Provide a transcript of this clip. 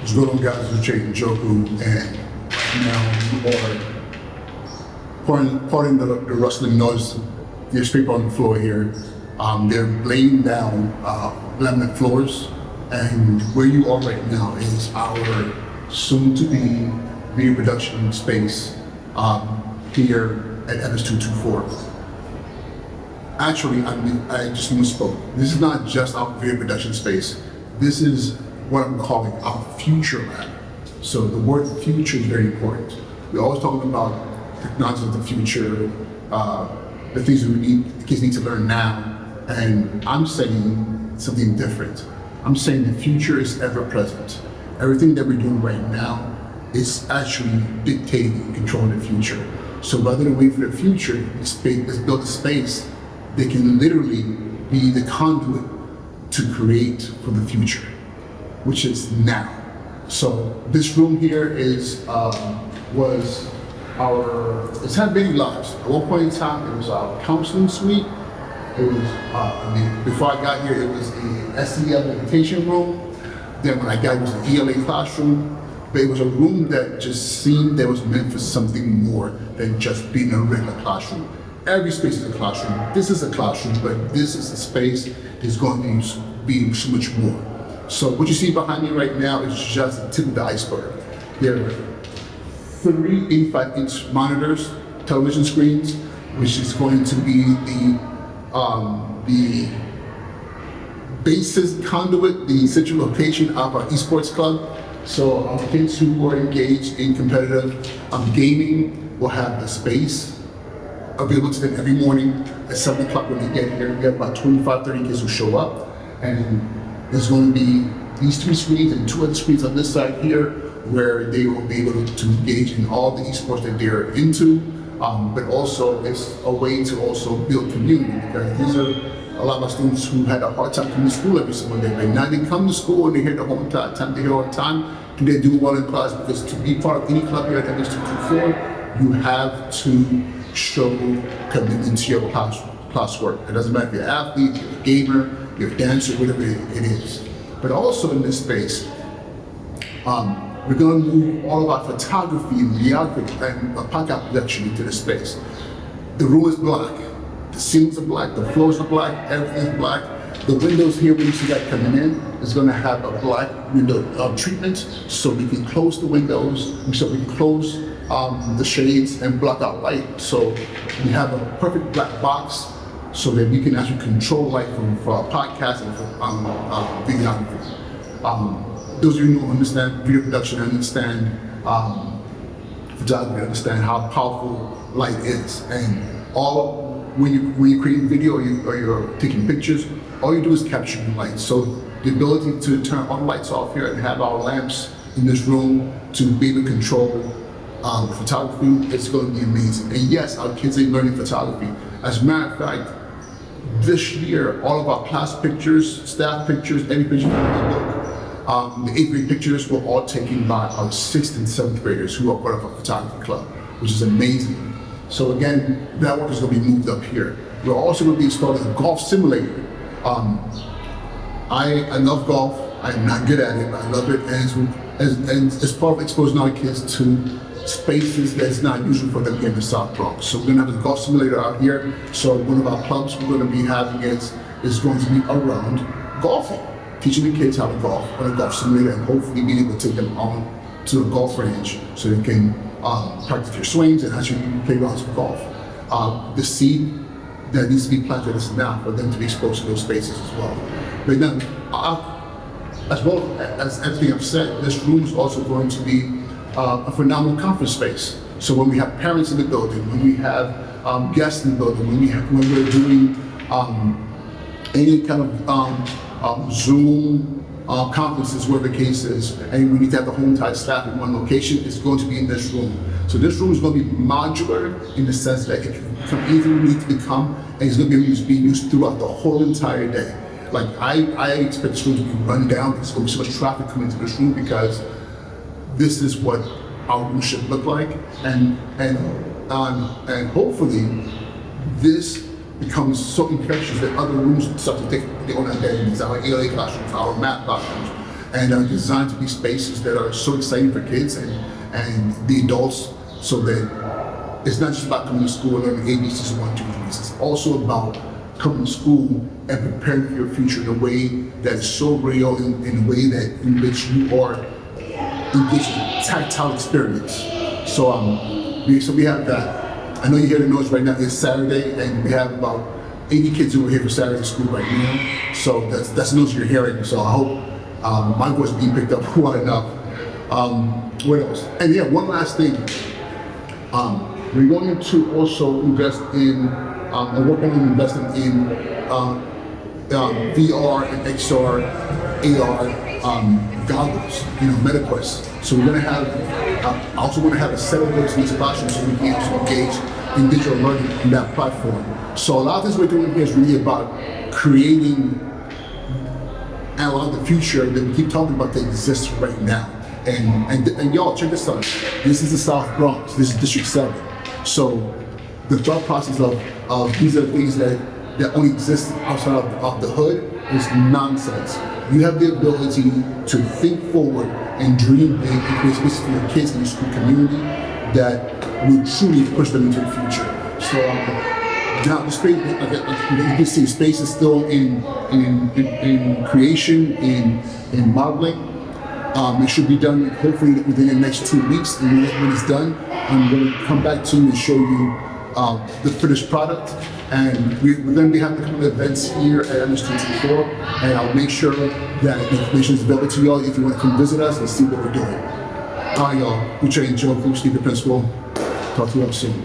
What's going on, guys? It's Jake and Joku, and now you are pardon the rustling noise. There's people on the floor here. They're laying down laminate floors, and where you are right now is our soon-to-be video production space here at Evans 224. Actually, I just misspoke. This is not just our video production space. This is what I'm calling our future lab. So the word future is very important. We're always talking about technology of the future, the things that kids need to learn now. And I'm saying something different. I'm saying the future is ever present. Everything that we're doing right now is actually dictating and controlling the future. So rather than wait for the future, let's build a space that can literally be the conduit to create for the future, which is now. So this room here it's had many lives. At one point in time, it was our counseling suite. It was, before I got here, it was the SEL meditation room. Then when I got here, it was the ELA classroom. But it was a room that just seemed that was meant for something more than just being a regular classroom. Every space is a classroom. This is a classroom, but this is a space that's going to be so much more. So what you see behind me right now is just the tip of the iceberg. There are 3 85-inch monitors, television screens, which is going to be the basis conduit, the central location of our Esports club. So our kids who are engaged in competitive gaming will have the space available to them every morning at 7 o'clock when they get here. We have about 25, 30 kids who show up, and there's going to be these 3 screens and 2 other screens on this side here where they will be able to engage in all the esports that they're into, but also it's a way to also build community, because these are a lot of our students who had a hard time coming to school every single day. But now they come to school and they hear the whole time, they hear all the time, and they do well in class, because to be part of any club here at Evans 224, you have to show commitment to your classwork. It doesn't matter if you're an athlete, you're a gamer, you're a dancer, whatever it is. But also in this space, we're going to move all of our photography and videography and podcast production into this space. The room is black, the ceilings are black, the floors are black, everything is black. The windows here, when you see that coming in, is going to have a black window treatment, so we can close the windows, so we can close the shades and block out light. So we have a perfect black box so that we can actually control light for our podcast and for videography. Those of you who understand video production, understand photography, understand how powerful light is. And when you're creating video or you're taking pictures, all you do is capture the light. So the ability to turn all the lights off here and have our lamps in this room to be able to control photography, it's going to be amazing. And yes, our kids are learning photography. As a matter of fact, this year, all of our class pictures, staff pictures, any picture from the book, the 8th grade pictures were all taken by our 6th and 7th graders who are part of our photography club, which is amazing. So again, that work is going to be moved up here. We're also going to be installing a golf simulator. I love golf. I'm not good at it, but I love it. And as part of exposing our kids to spaces that's not usual for them here in the South Bronx. So we're going to have a golf simulator out here. So one of our clubs we're going to be having is going to be around golfing, teaching the kids how to golf on a golf simulator, and hopefully being able to take them on to a golf range so they can practice their swings and actually play rounds of golf. The seed that needs to be planted is now for them to be exposed to those spaces as well. But then, as well as everything I've said, this room is also going to be a phenomenal conference space. So when we have parents in the building, when we have guests in the building, when we're doing any kind of Zoom conferences, whatever the case is, and we need to have the whole entire staff in one location, it's going to be in this room. So this room is going to be modular in the sense that it can become anything we need to become, and it's going to be used throughout the whole entire day. Like I expect this room to be run down. There's going to be so much traffic coming into this room because this is what our room should look like, and hopefully this becomes so infectious that other rooms start to take their own identities. Our ELA classrooms, our math classrooms, and are designed to be spaces that are so exciting for kids and the adults, so that it's not just about coming to school and learning ABCs 1, 2, 3. It's also about coming to school and preparing for your future in a way that is so real, in a way that in which you are engaged in a tactile experience. So we have that. I know you hear the noise right now. It's Saturday, and we have about 80 kids who are here for Saturday school right now. So that's the news you're hearing. So I hope my voice is being picked up well enough. What else? And yeah, one last thing. We're going to also invest in and working on investing in VR and XR, AR goggles, MetaQuest. So we're going to have. I also want to have a set of those in these classrooms so we can also engage in digital learning on that platform. So a lot of this we're doing here is really about creating and a lot of the future that we keep talking about that exists right now. And y'all, check this out. This is the South Bronx. This is District 7. So the thought process of these are things that only exist outside of the hood is nonsense. You have the ability to think forward and dream big and create spaces for your kids in your school community that will truly push them into the future. So now the space, you can see, space is still in creation, in modeling. It should be done hopefully within the next 2 weeks, and when it's done, I'm going to come back to you and show you the finished product. And we're going to be having a couple of events here at MS224, and I'll make sure that the information is available to y'all if you want to come visit us and see what we're doing. All right, y'all. We train Joe, Steve, the principal. Talk to you all soon.